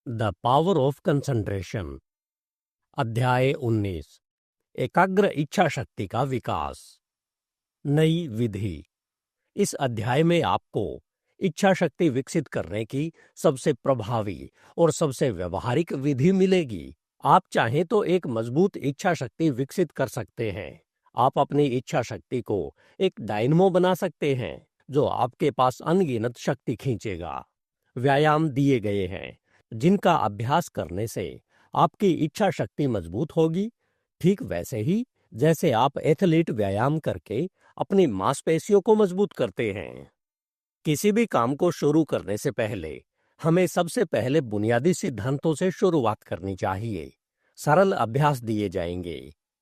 The power of concentration. अध्याय 19। एकाग्र इच्छा शक्ति का विकास। नई विधि। इस अध्याय में आपको इच्छा शक्ति विकसित करने की सबसे प्रभावी और सबसे व्यवहारिक विधि मिलेगी। आप चाहें तो एक मजबूत इच्छा शक्ति विकसित कर सकते हैं। आप अपनी इच्छा शक्ति को एक डायनमो बना सकते हैं जो आपके पास अनगिनत शक्ति खींचेगा। व्यायाम दिए गए हैं जिनका अभ्यास करने से आपकी इच्छा शक्ति मजबूत होगी, ठीक वैसे ही जैसे आप एथलीट व्यायाम करके अपनी मांसपेशियों को मजबूत करते हैं। किसी भी काम को शुरू करने से पहले हमें सबसे पहले बुनियादी सिद्धांतों से शुरुआत करनी चाहिए। सरल अभ्यास दिए जाएंगे।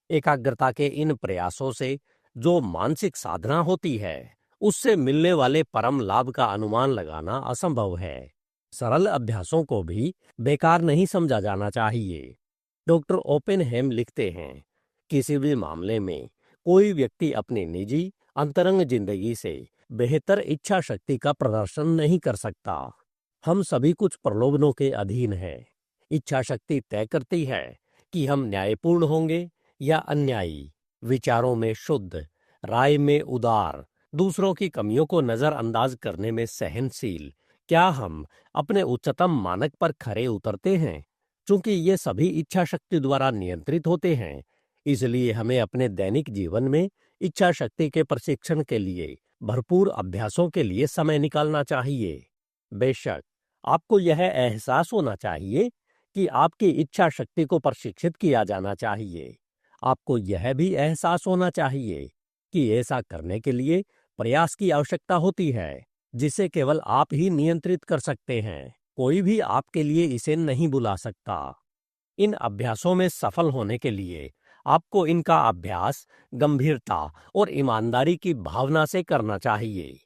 एकाग्रता के इन प्रयासों से जो मानसिक साधना होती है उससे मिलने वाले परम लाभ का अनुमान लगाना असंभव है। सरल अभ्यासों को भी बेकार नहीं समझा जाना चाहिए। डॉक्टर ओपेनहेम लिखते हैं, किसी भी मामले में कोई व्यक्ति अपनी निजी अंतरंग जिंदगी से बेहतर इच्छा शक्ति का प्रदर्शन नहीं कर सकता। हम सभी कुछ प्रलोभनों के अधीन हैं। इच्छा शक्ति तय करती है कि हम न्यायपूर्ण होंगे या अन्यायी, विचारों में शुद्ध, राय में उदार, दूसरों की कमियों को नजरअंदाज करने में सहनशील। क्या हम अपने उच्चतम मानक पर खरे उतरते हैं? चूंकि ये सभी इच्छा शक्ति द्वारा नियंत्रित होते हैं, इसलिए हमें अपने दैनिक जीवन में इच्छा शक्ति के प्रशिक्षण के लिए भरपूर अभ्यासों के लिए समय निकालना चाहिए। बेशक आपको यह एहसास होना चाहिए कि आपकी इच्छा शक्ति को प्रशिक्षित किया जाना चाहिए। आपको यह भी एहसास होना चाहिए कि ऐसा करने के लिए प्रयास की आवश्यकता होती है, जिसे केवल आप ही नियंत्रित कर सकते हैं। कोई भी आपके लिए इसे नहीं बुला सकता। इन अभ्यासों में सफल होने के लिए आपको इनका अभ्यास गंभीरता और ईमानदारी की भावना से करना चाहिए।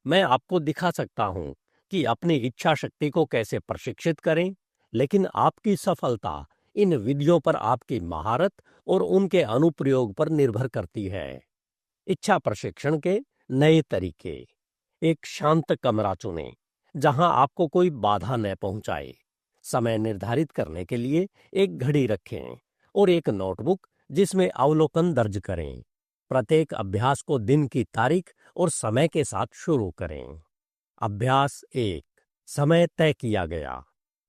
मैं आपको दिखा सकता हूं कि अपनी इच्छा शक्ति को कैसे प्रशिक्षित करें, लेकिन आपकी सफलता इन विधियों पर आपकी महारत और उनके अनुप्रयोग पर निर्भर करती है। इच्छा प्रशिक्षण के नए तरीके। एक शांत कमरा चुनें जहां आपको कोई बाधा न पहुंचाए। समय निर्धारित करने के लिए एक घड़ी रखें और एक नोटबुक जिसमें अवलोकन दर्ज करें। प्रत्येक अभ्यास को दिन की तारीख और समय के साथ शुरू करें। अभ्यास 1। समय तय किया गया।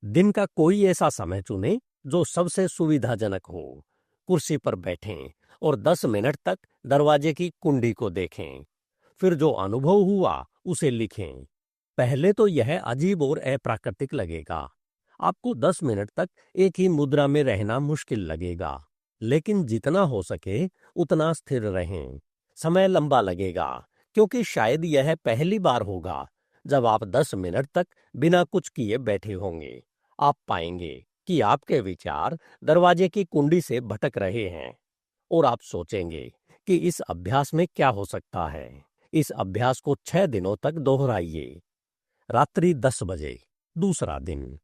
दिन का कोई ऐसा समय चुनें जो सबसे सुविधाजनक हो। कुर्सी पर बैठें और 10 मिनट तक दरवाजे की कुंडी को देखें। फिर जो अनुभव हुआ उसे लिखें। पहले तो यह अजीब और अप्राकृतिक लगेगा। आपको 10 मिनट तक एक ही मुद्रा में रहना मुश्किल लगेगा, लेकिन जितना हो सके उतना स्थिर रहें। समय लंबा लगेगा क्योंकि शायद यह पहली बार होगा जब आप 10 मिनट तक बिना कुछ किए बैठे होंगे। आप पाएंगे कि आपके विचार दरवाजे की कुंडी से भटक रहे हैं और आप सोचेंगे कि इस अभ्यास में क्या हो सकता है। इस अभ्यास को 6 दिनों तक दोहराइए। रात्रि 10 बजे। दूसरा दिन।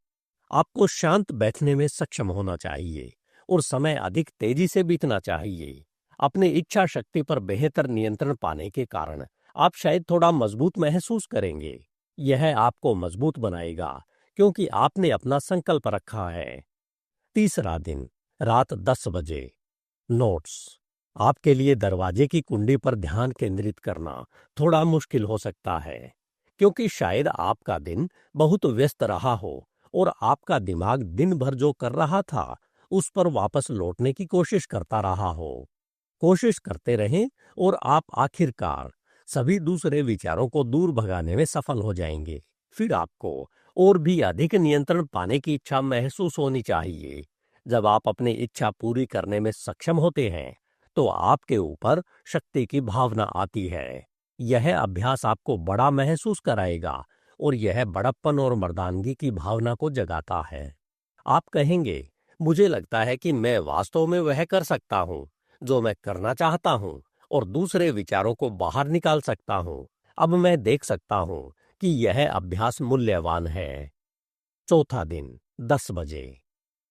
आपको शांत बैठने में सक्षम होना चाहिए और समय अधिक तेजी से बीतना चाहिए। अपनी इच्छा शक्ति पर बेहतर नियंत्रण पाने के कारण आप शायद थोड़ा मजबूत महसूस करेंगे। यह आपको मजबूत बनाएगा क्योंकि आपने अपना संकल्प रखा है। तीसरा दिन। रात 10 बजे। नोट्स। आपके लिए दरवाजे की कुंडी पर ध्यान केंद्रित करना थोड़ा मुश्किल हो सकता है क्योंकि शायद आपका दिन बहुत व्यस्त रहा हो और आपका दिमाग दिन भर जो कर रहा था उस पर वापस लौटने की कोशिश करता रहा हो। कोशिश करते रहें और आप आखिरकार सभी दूसरे विचारों को दूर भगाने में सफल हो जाएंगे। फिर आपको और भी अधिक नियंत्रण पाने की इच्छा महसूस होनी चाहिए। जब आप अपनी इच्छा पूरी करने में सक्षम होते हैं तो आपके ऊपर शक्ति की भावना आती है। यह अभ्यास आपको बड़ा महसूस कराएगा और यह बड़प्पन और मर्दानगी की भावना को जगाता है। आप कहेंगे, मुझे लगता है कि मैं वास्तव में वह कर सकता हूँ जो मैं करना चाहता हूँ और दूसरे विचारों को बाहर निकाल सकता हूँ। अब मैं देख सकता हूँ कि यह अभ्यास मूल्यवान है। चौथा दिन। 10 बजे।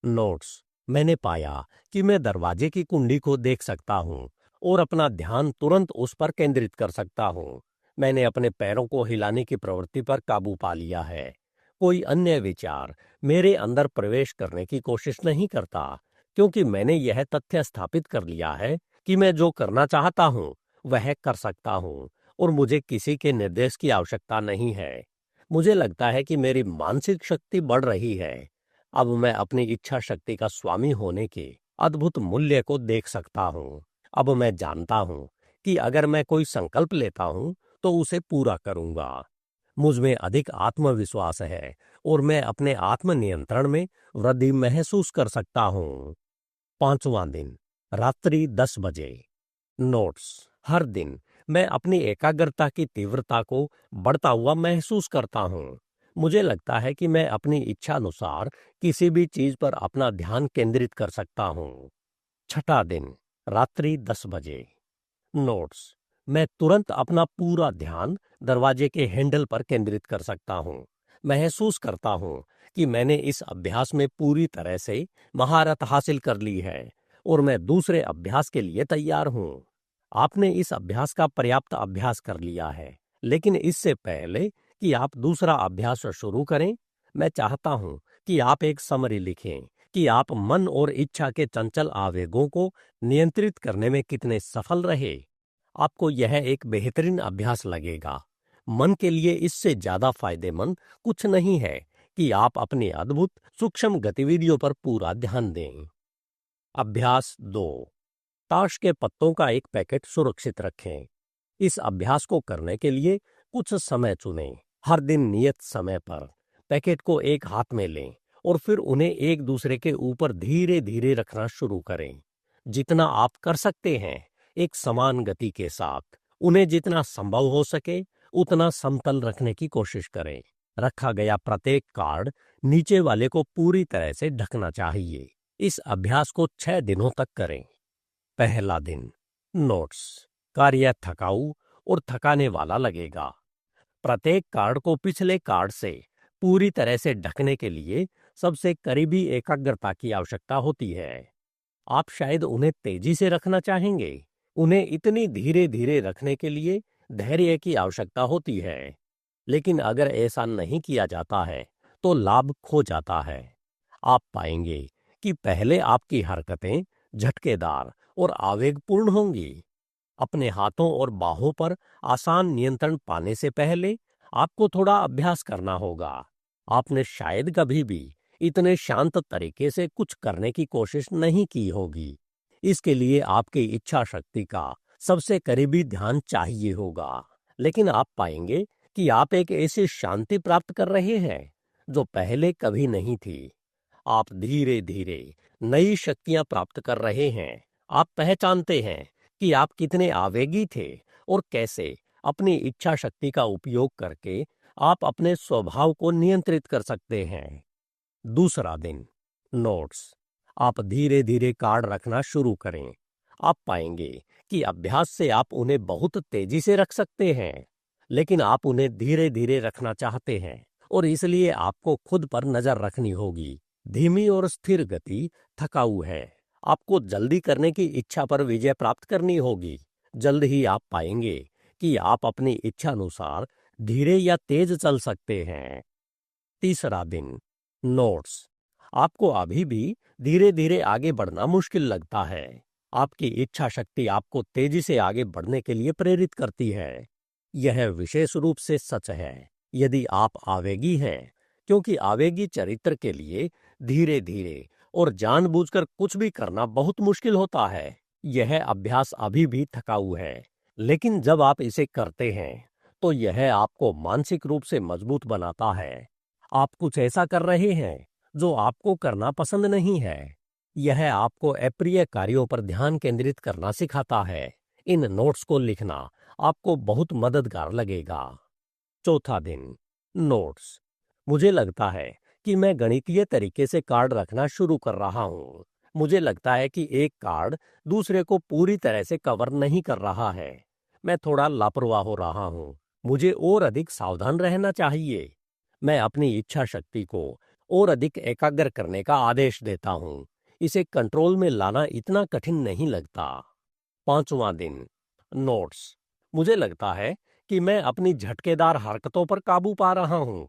नोट्स। मैंने पाया कि मैं दरवाजे की कुंडी को देख सकता हूँ और अपना ध्यान तुरंत उस पर केंद्रित कर सकता हूँ। मैंने अपने पैरों को हिलाने की प्रवृत्ति पर काबू पा लिया है। कोई अन्य विचार मेरे अंदर प्रवेश करने की कोशिश नहीं करता, क्योंकि मैंने यह तथ्य स्थापित कर लिया है कि मैं जो करना चाहता हूँ वह कर सकता हूँ और मुझे किसी के निर्देश की आवश्यकता नहीं है। मुझे लगता है कि मेरी मानसिक शक्ति बढ़ रही है। अब मैं अपनी इच्छा शक्ति का स्वामी होने के अद्भुत मूल्य को देख सकता हूँ। अब मैं जानता हूँ कि अगर मैं कोई संकल्प लेता हूँ तो उसे पूरा करूँगा। मुझ में अधिक आत्मविश्वास है और मैं अपने आत्मनियंत्रण में वृद्धि महसूस कर सकता हूँ। 5वां दिन, रात्रि 10 बजे। नोट्स। हर दिन मैं अपनी एकाग्रता की तीव्रता को बढ़ता हुआ महसूस करता हूँ। मुझे लगता है कि मैं अपनी इच्छा अनुसार किसी भी चीज पर अपना ध्यान केंद्रित कर सकता हूँ। 6ठा दिन, रात्रि 10 बजे। नोट्स। मैं तुरंत अपना पूरा ध्यान दरवाजे के हैंडल पर केंद्रित कर सकता हूँ। महसूस करता हूँ कि मैंने इस अभ्यास में पूरी तरह से महारत हासिल कर ली है और मैं दूसरे अभ्यास के लिए तैयार हूँ। आपने इस अभ्यास का पर्याप्त अभ्यास कर लिया है, लेकिन इससे पहले कि आप दूसरा अभ्यास शुरू करें, मैं चाहता हूँ कि आप एक समरी लिखें कि आप मन और इच्छा के चंचल आवेगों को नियंत्रित करने में कितने सफल रहे। आपको यह एक बेहतरीन अभ्यास लगेगा। मन के लिए इससे ज्यादा फायदेमंद कुछ नहीं है कि आप अपनी अद्भुत सूक्ष्म गतिविधियों पर पूरा ध्यान दें। अभ्यास 2। ताश के पत्तों का एक पैकेट सुरक्षित रखें। इस अभ्यास को करने के लिए कुछ समय चुनें। हर दिन नियत समय पर पैकेट को एक हाथ में लें और फिर उन्हें एक दूसरे के ऊपर धीरे धीरे रखना शुरू करें। जितना आप कर सकते हैं, एक समान गति के साथ उन्हें जितना संभव हो सके उतना समतल रखने की कोशिश करें। रखा गया प्रत्येक कार्ड नीचे वाले को पूरी तरह से ढकना चाहिए। इस अभ्यास को 6 दिनों तक करें। पहला दिन। नोट्स। कार्य थकाऊ और थकाने वाला लगेगा। प्रत्येक कार्ड को पिछले कार्ड से पूरी तरह से ढकने के लिए सबसे करीबी एकाग्रता की आवश्यकता होती है। आप शायद उन्हें तेजी से रखना चाहेंगे। उन्हें इतनी धीरे धीरे रखने के लिए धैर्य की आवश्यकता होती है। लेकिन अगर ऐसा नहीं किया जाता है तो लाभ खो जाता है। आप पाएंगे कि पहले आपकी हरकतें झटकेदार और आवेगपूर्ण होंगी। अपने हाथों और बाहों पर आसान नियंत्रण पाने से पहले आपको थोड़ा अभ्यास करना होगा। आपने शायद कभी भी इतने शांत तरीके से कुछ करने की कोशिश नहीं की होगी। इसके लिए आपकी इच्छा शक्ति का सबसे करीबी ध्यान चाहिए होगा। लेकिन आप पाएंगे कि आप एक ऐसी शांति प्राप्त कर रहे हैं जो पहले कभी नहीं थी। आप धीरे धीरे नई शक्तियां प्राप्त कर रहे हैं। आप पहचानते हैं कि आप कितने आवेगी थे और कैसे अपनी इच्छा शक्ति का उपयोग करके आप अपने स्वभाव को नियंत्रित कर सकते हैं। दूसरा दिन। नोट्स। आप धीरे धीरे कार्ड रखना शुरू करें। आप पाएंगे कि अभ्यास से आप उन्हें बहुत तेजी से रख सकते हैं, लेकिन आप उन्हें धीरे धीरे रखना चाहते हैं और इसलिए आपको खुद पर नजर रखनी होगी। धीमी और स्थिर गति थकाऊ है। आपको जल्दी करने की इच्छा पर विजय प्राप्त करनी होगी। जल्द ही आप पाएंगे कि आप अपनी इच्छा अनुसार धीरे या तेज चल सकते हैं। तीसरा दिन। नोट्स। आपको अभी भी धीरे धीरे आगे बढ़ना मुश्किल लगता है। आपकी इच्छा शक्ति आपको तेजी से आगे बढ़ने के लिए प्रेरित करती है। यह विशेष रूप से सच है यदि आप आवेगी हैं, क्योंकि आवेगी चरित्र के लिए धीरे धीरे और जानबूझकर कुछ भी करना बहुत मुश्किल होता है। यह अभ्यास अभी भी थकाऊ है, लेकिन जब आप इसे करते हैं तो यह आपको मानसिक रूप से मजबूत बनाता है। आप कुछ ऐसा कर रहे हैं जो आपको करना पसंद नहीं है। यह आपको अप्रिय कार्यों पर ध्यान केंद्रित करना सिखाता है। इन नोट्स को लिखना आपको बहुत मददगार लगेगा। चौथा दिन। नोट्स। मुझे लगता है कि मैं गणितीय तरीके से कार्ड रखना शुरू कर रहा हूँ। मुझे लगता है कि एक कार्ड दूसरे को पूरी तरह से कवर नहीं कर रहा है। मैं थोड़ा लापरवाह हो रहा हूँ। मुझे और अधिक सावधान रहना चाहिए। मैं अपनी इच्छा शक्ति को और अधिक एकाग्र करने का आदेश देता हूँ। इसे कंट्रोल में लाना इतना कठिन नहीं लगता। 5वां दिन। नोट्स। मुझे लगता है कि मैं अपनी झटकेदार हरकतों पर काबू पा रहा हूँ।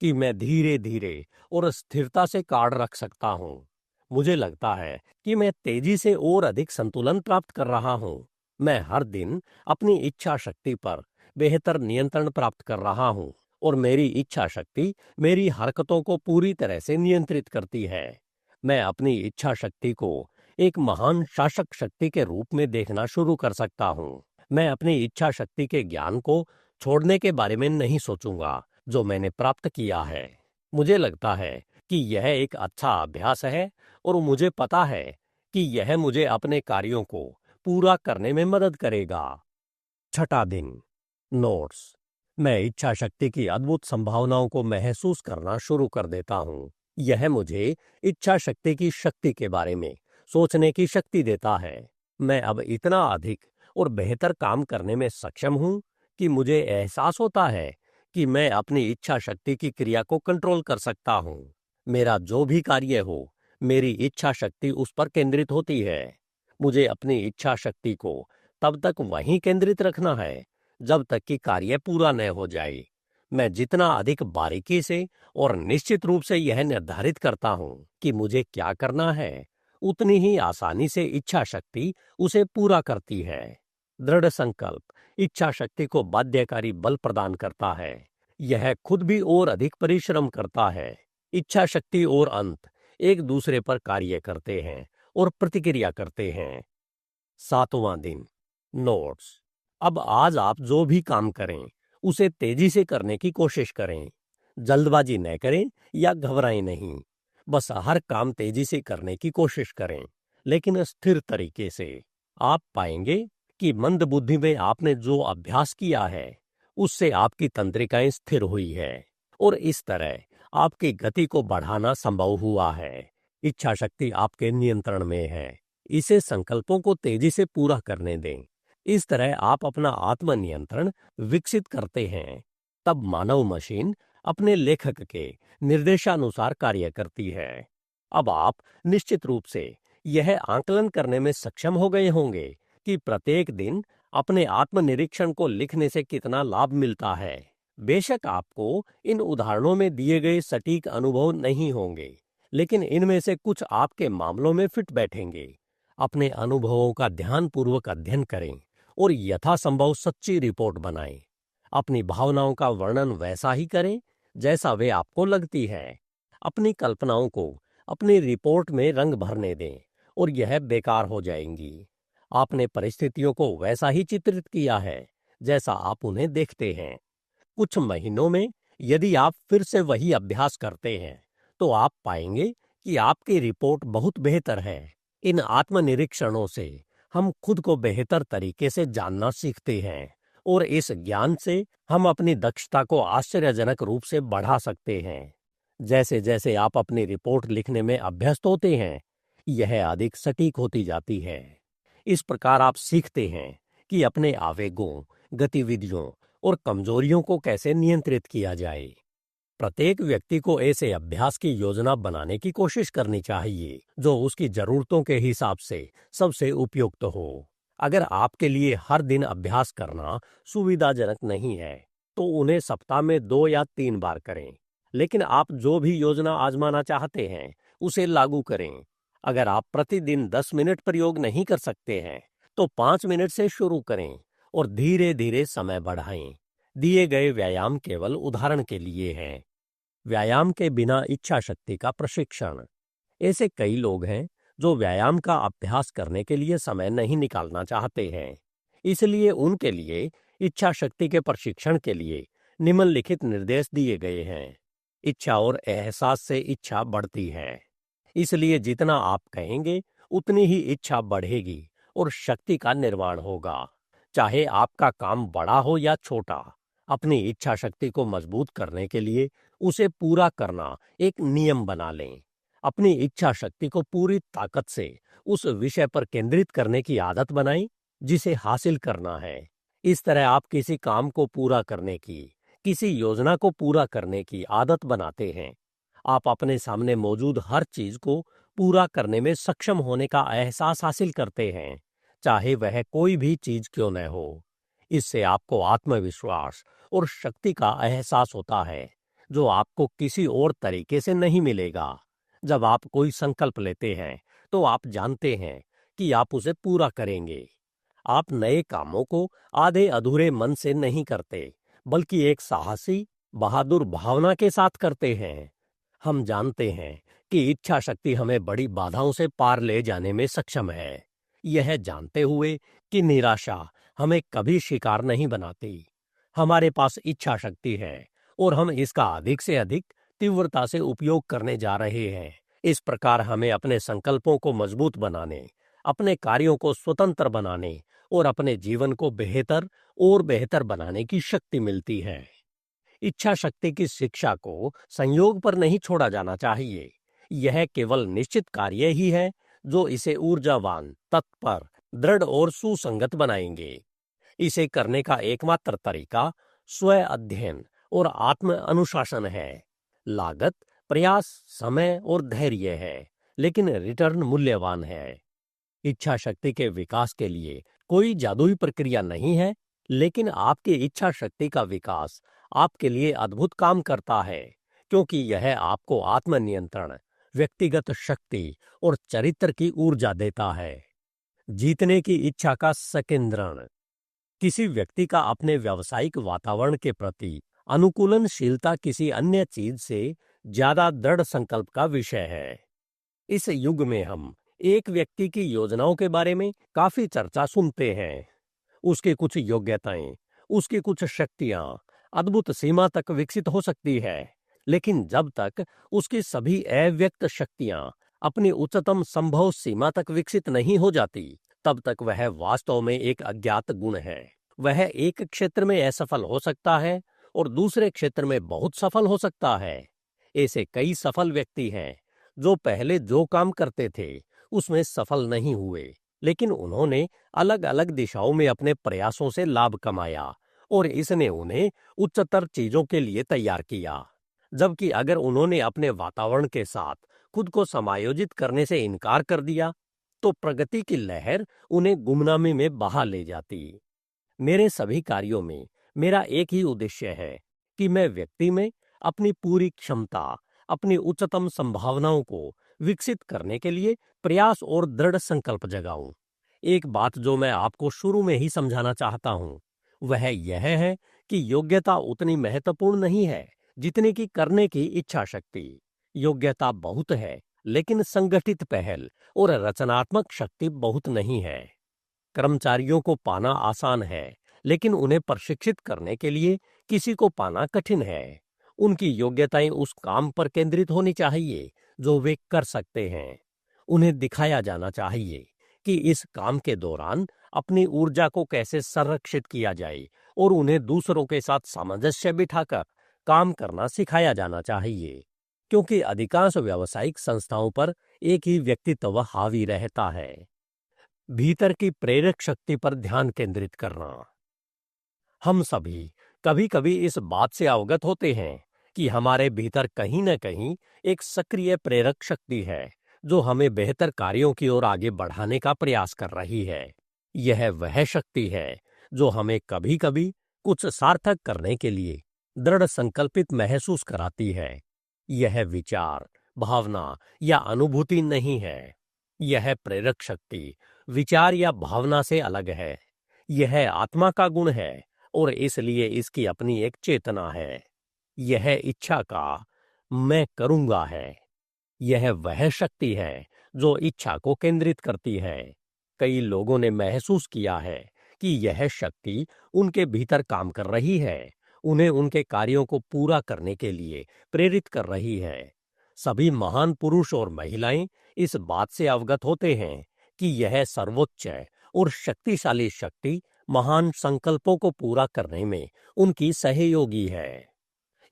कि मैं धीरे धीरे और स्थिरता से कार्ड रख सकता हूँ। मुझे लगता है कि मैं तेजी से और अधिक संतुलन प्राप्त कर रहा हूँ। मैं हर दिन अपनी इच्छा शक्ति पर बेहतर नियंत्रण प्राप्त कर रहा हूँ और मेरी इच्छा शक्ति मेरी हरकतों को पूरी तरह से नियंत्रित करती है। मैं अपनी इच्छा शक्ति को एक महान शासक शक्ति के रूप में देखना शुरू कर सकता हूँ। मैं अपनी इच्छा शक्ति के ज्ञान को छोड़ने के बारे में नहीं सोचूंगा जो मैंने प्राप्त किया है। मुझे लगता है कि यह एक अच्छा अभ्यास है और मुझे पता है कि यह मुझे अपने कार्यों को पूरा करने में मदद करेगा। छठा दिन, नोट्स। मैं इच्छा शक्ति की अद्भुत संभावनाओं को महसूस करना शुरू कर देता हूँ। यह मुझे इच्छा शक्ति की शक्ति के बारे में सोचने की शक्ति देता है। मैं अब इतना अधिक और बेहतर काम करने में सक्षम हूँ कि मुझे एहसास होता है कि मैं अपनी इच्छा शक्ति की क्रिया को कंट्रोल कर सकता हूँ। मेरा जो भी कार्य हो, मेरी इच्छा शक्ति उस पर केंद्रित होती है। मुझे अपनी इच्छा शक्ति को तब तक वहीं केंद्रित रखना है जब तक कि कार्य पूरा न हो जाए। मैं जितना अधिक बारीकी से और निश्चित रूप से यह निर्धारित करता हूँ कि मुझे क्या करना है, उतनी ही आसानी से इच्छा शक्ति उसे पूरा करती है। दृढ़ संकल्प इच्छा शक्ति को बाध्यकारी बल प्रदान करता है। यह खुद भी और अधिक परिश्रम करता है। इच्छा शक्ति और अंत एक दूसरे पर कार्य करते हैं और प्रतिक्रिया करते हैं। सातवां दिन, नोट्स। अब आज आप जो भी काम करें उसे तेजी से करने की कोशिश करें। जल्दबाजी न करें या घबराएं नहीं। बस हर काम तेजी से करने की कोशिश करें, लेकिन स्थिर तरीके से। आप पाएंगे कि मंद बुद्धि में आपने जो अभ्यास किया है उससे आपकी तंत्रिकाएं स्थिर हुई है और इस तरह आपकी गति को बढ़ाना संभव हुआ है। इच्छा शक्ति आपके नियंत्रण में है। इसे संकल्पों को तेजी से पूरा करने दें। इस तरह आप अपना आत्मनियंत्रण विकसित करते हैं। तब मानव मशीन अपने लेखक के निर्देशानुसार कार्य करती है। अब आप निश्चित रूप से यह आकलन करने में सक्षम हो गए होंगे कि प्रत्येक दिन अपने आत्मनिरीक्षण को लिखने से कितना लाभ मिलता है। बेशक आपको इन उदाहरणों में दिए गए सटीक अनुभव नहीं होंगे, लेकिन इनमें से कुछ आपके मामलों में फिट बैठेंगे। अपने अनुभवों का ध्यानपूर्वक अध्ययन करें और यथासंभव सच्ची रिपोर्ट बनाएं। अपनी भावनाओं का वर्णन वैसा ही करें जैसा वे आपको लगती है। अपनी कल्पनाओं को अपनी रिपोर्ट में रंग भरने दें और यह बेकार हो जाएंगी। आपने परिस्थितियों को वैसा ही चित्रित किया है जैसा आप उन्हें देखते हैं। कुछ महीनों में यदि आप फिर से वही अभ्यास करते हैं तो आप पाएंगे कि आपकी रिपोर्ट बहुत बेहतर है। इन आत्मनिरीक्षणों से हम खुद को बेहतर तरीके से जानना सीखते हैं और इस ज्ञान से हम अपनी दक्षता को आश्चर्यजनक रूप से बढ़ा सकते हैं। जैसे जैसे आप अपनी रिपोर्ट लिखने में अभ्यस्त होते हैं, यह अधिक सटीक होती जाती है। इस प्रकार आप सीखते हैं कि अपने आवेगों, गतिविधियों और कमजोरियों को कैसे नियंत्रित किया जाए। प्रत्येक व्यक्ति को ऐसे अभ्यास की योजना बनाने की कोशिश करनी चाहिए जो उसकी जरूरतों के हिसाब से सबसे उपयुक्त हो। अगर आपके लिए हर दिन अभ्यास करना सुविधाजनक नहीं है तो उन्हें सप्ताह में 2 या 3 बार करें। लेकिन आप जो भी योजना आजमाना चाहते हैं उसे लागू करें। अगर आप प्रतिदिन 10 मिनट प्रयोग नहीं कर सकते हैं तो 5 मिनट से शुरू करें और धीरे धीरे समय बढ़ाएं। दिए गए व्यायाम केवल उदाहरण के लिए हैं। व्यायाम के बिना इच्छा शक्ति का प्रशिक्षण। ऐसे कई लोग हैं जो व्यायाम का अभ्यास करने के लिए समय नहीं निकालना चाहते हैं। इसलिए उनके लिए इच्छा शक्ति के प्रशिक्षण के लिए निम्नलिखित निर्देश दिए गए हैं। इच्छा और एहसास से इच्छा बढ़ती है, इसलिए जितना आप कहेंगे उतनी ही इच्छा बढ़ेगी और शक्ति का निर्माण होगा। चाहे आपका काम बड़ा हो या छोटा, अपनी इच्छा शक्ति को मजबूत करने के लिए उसे पूरा करना एक नियम बना लें। अपनी इच्छा शक्ति को पूरी ताकत से उस विषय पर केंद्रित करने की आदत बनाएं जिसे हासिल करना है। इस तरह आप किसी काम को पूरा करने की, किसी योजना को पूरा करने की आदत बनाते हैं। आप अपने सामने मौजूद हर चीज को पूरा करने में सक्षम होने का एहसास हासिल करते हैं, चाहे वह कोई भी चीज क्यों न हो। इससे आपको आत्मविश्वास और शक्ति का एहसास होता है जो आपको किसी और तरीके से नहीं मिलेगा। जब आप कोई संकल्प लेते हैं तो आप जानते हैं कि आप उसे पूरा करेंगे। आप नए कामों को आधे अधूरे मन से नहीं करते, बल्कि एक साहसी, बहादुर भावना के साथ करते हैं। हम जानते हैं कि इच्छा शक्ति हमें बड़ी बाधाओं से पार ले जाने में सक्षम है, यह जानते हुए कि निराशा हमें कभी शिकार नहीं बनाती। हमारे पास इच्छा शक्ति है और हम इसका अधिक से अधिक तीव्रता से उपयोग करने जा रहे हैं। इस प्रकार हमें अपने संकल्पों को मजबूत बनाने, अपने कार्यों को स्वतंत्र बनाने और अपने जीवन को बेहतर और बेहतर बनाने की शक्ति मिलती है। इच्छा शक्ति की शिक्षा को संयोग पर नहीं छोड़ा जाना चाहिए। यह केवल निश्चित कार्य ही है जो इसे ऊर्जावान, तत्पर, दृढ़ और सुसंगत बनाएंगे। इसे करने का एकमात्र तरीका स्व अध्ययन और आत्म अनुशासन है। लागत, प्रयास, समय और धैर्य है, लेकिन रिटर्न मूल्यवान है। इच्छा शक्ति के विकास के लिए कोई जादुई प्रक्रिया नहीं है, लेकिन आपकी इच्छा शक्ति का विकास आपके लिए अद्भुत काम करता है, क्योंकि यह आपको आत्मनियंत्रण, व्यक्तिगत शक्ति और चरित्र की ऊर्जा देता है। जीतने की इच्छा का संकेंद्रण। किसी व्यक्ति का अपने व्यावसायिक वातावरण के प्रति अनुकूलनशीलता किसी अन्य चीज से ज्यादा दृढ़ संकल्प का विषय है। इस युग में हम एक व्यक्ति की योजनाओं के बारे में काफी चर्चा सुनते हैं। उसकी कुछ योग्यताएं, उसकी कुछ शक्तियां अद्भुत सीमा तक विकसित हो सकती है, लेकिन जब तक उसकी सभी अव्यक्त शक्तियां अपनी उच्चतम संभव सीमा तक विकसित नहीं हो जाती, तब तक वह वास्तव में एक अज्ञात गुण है। वह एक क्षेत्र में असफल हो सकता है और दूसरे क्षेत्र में बहुत सफल हो सकता है। ऐसे कई सफल व्यक्ति हैं जो पहले जो काम करते थे उसमें सफल नहीं हुए, लेकिन उन्होंने अलग अलग दिशाओं में अपने प्रयासों से लाभ कमाया और इसने उन्हें उच्चतर चीजों के लिए तैयार किया। जबकि अगर उन्होंने अपने वातावरण के साथ खुद को समायोजित करने से इनकार कर दिया, तो प्रगति की लहर उन्हें गुमनामी में बहा ले जाती। मेरे सभी कार्यों में मेरा एक ही उद्देश्य है कि मैं व्यक्ति में अपनी पूरी क्षमता, अपनी उच्चतम संभावनाओं को विकसित करने के लिए प्रयास और दृढ़ संकल्प जगाऊं। एक बात जो मैं आपको शुरू में ही समझाना चाहता हूं, वह यह है कि योग्यता उतनी महत्वपूर्ण नहीं है जितनी कि करने की इच्छा शक्ति। योग्यता बहुत है, लेकिन संगठित पहल और रचनात्मक शक्ति बहुत नहीं है। कर्मचारियों को पाना आसान है, लेकिन उन्हें प्रशिक्षित करने के लिए किसी को पाना कठिन है। उनकी योग्यताएं उस काम पर केंद्रित होनी चाहिए जो वे कर सकते हैं। उन्हें दिखाया जाना चाहिए कि इस काम के दौरान अपनी ऊर्जा को कैसे संरक्षित किया जाए और उन्हें दूसरों के साथ सामंजस्य बिठाकर काम करना सिखाया जाना चाहिए, क्योंकि अधिकांश व्यावसायिक संस्थाओं पर एक ही व्यक्तित्व हावी रहता है। भीतर की प्रेरक शक्ति पर ध्यान केंद्रित करना। हम सभी कभी कभी इस बात से अवगत होते हैं कि हमारे भीतर कहीं न कहीं एक सक्रिय प्रेरक शक्ति है जो हमें बेहतर कार्यों की ओर आगे बढ़ाने का प्रयास कर रही है। यह वह शक्ति है जो हमें कभी कभी कुछ सार्थक करने के लिए दृढ़ संकल्पित महसूस कराती है। यह विचार, भावना या अनुभूति नहीं है। यह प्रेरक शक्ति विचार या भावना से अलग है। यह आत्मा का गुण है और इसलिए इसकी अपनी एक चेतना है। यह इच्छा का मैं करूंगा है। यह वह शक्ति है जो इच्छा को केंद्रित करती है। कई लोगों ने महसूस किया है कि यह शक्ति उनके भीतर काम कर रही है, उन्हें उनके कार्यों को पूरा करने के लिए प्रेरित कर रही है। सभी महान पुरुष और महिलाएं इस बात से अवगत होते हैं कि यह सर्वोच्च और शक्तिशाली शक्ति महान संकल्पों को पूरा करने में उनकी सहयोगी है।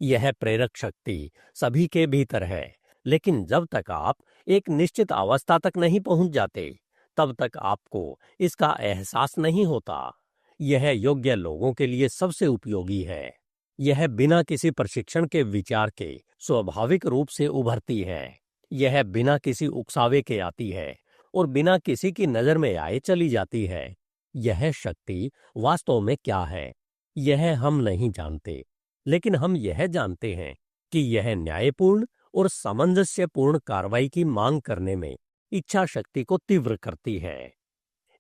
यह प्रेरक शक्ति सभी के भीतर है, लेकिन जब तक आप एक निश्चित अवस्था तक नहीं पहुंच जाते, तब तक आपको इसका एहसास नहीं होता। यह योग्य लोगों के लिए सबसे उपयोगी है। यह बिना किसी प्रशिक्षण के विचार के स्वाभाविक रूप से उभरती है। यह बिना किसी उकसावे के आती है और बिना किसी की नजर में आए चली जाती है। यह शक्ति वास्तव में क्या है, यह हम नहीं जानते, लेकिन हम यह जानते हैं कि यह न्यायपूर्ण और सामंजस्यपूर्ण कार्रवाई की मांग करने में इच्छा शक्ति को तीव्र करती है।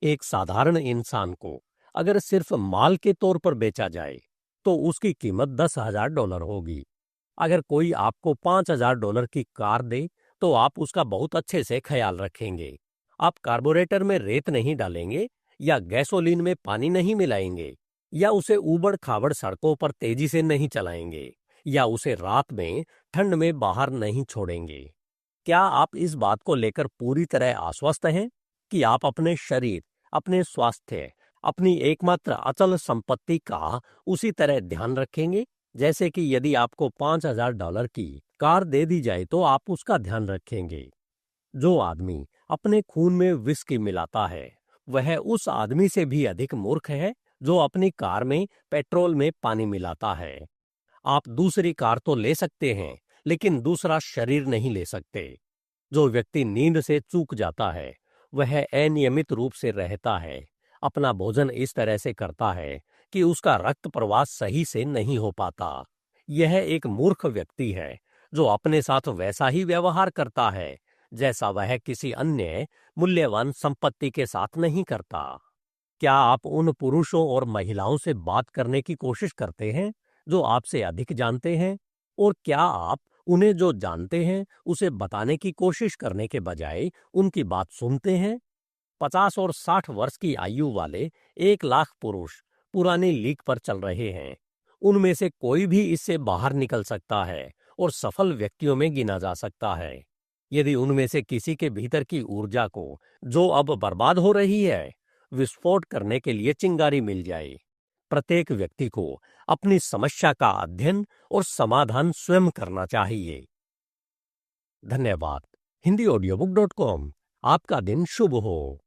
एक साधारण इंसान को अगर सिर्फ माल के तौर पर बेचा जाए तो उसकी कीमत $10,000 होगी। अगर कोई आपको $5,000 की कार दे तो आप उसका बहुत अच्छे से ख्याल रखेंगे। आप कार्बोरेटर में रेत नहीं डालेंगे या गैसोलीन में पानी नहीं मिलाएंगे या उसे ऊबड़ खाबड़ सड़कों पर तेजी से नहीं चलाएंगे या उसे रात में ठंड में बाहर नहीं छोड़ेंगे। क्या आप इस बात को लेकर पूरी तरह आश्वस्त हैं कि आप अपने शरीर, अपने स्वास्थ्य, अपनी एकमात्र अचल संपत्ति का उसी तरह ध्यान रखेंगे जैसे कि यदि आपको $5,000 की कार दे दी जाए तो आप उसका ध्यान रखेंगे? जो आदमी अपने खून में विस्की मिलाता है वह उस आदमी से भी अधिक मूर्ख है जो अपनी कार में पेट्रोल में पानी मिलाता है। आप दूसरी कार तो ले सकते हैं लेकिन दूसरा शरीर नहीं ले सकते। जो व्यक्ति नींद से चूक जाता है वह अनियमित रूप से रहता है, अपना भोजन इस तरह से करता है कि उसका रक्त प्रवाह सही से नहीं हो पाता। यह एक मूर्ख व्यक्ति है जो अपने साथ वैसा ही व्यवहार करता है जैसा वह किसी अन्य मूल्यवान संपत्ति के साथ नहीं करता। क्या आप उन पुरुषों और महिलाओं से बात करने की कोशिश करते हैं जो आपसे अधिक जानते हैं? और क्या आप उन्हें जो जानते हैं उसे बताने की कोशिश करने के बजाय उनकी बात सुनते हैं? 50 और 60 वर्ष की आयु वाले 1 लाख पुरुष पुरानी लीक पर चल रहे हैं। उनमें से कोई भी इससे बाहर निकल सकता है और सफल व्यक्तियों में गिना जा सकता है। यदि उनमें से किसी के भीतर की ऊर्जा को, जो अब बर्बाद हो रही है, विस्फोट करने के लिए चिंगारी मिल जाए। प्रत्येक व्यक्ति को अपनी समस्या का अध्ययन और समाधान स्वयं करना चाहिए। धन्यवाद। HindiAudiobook.com। आपका दिन शुभ हो।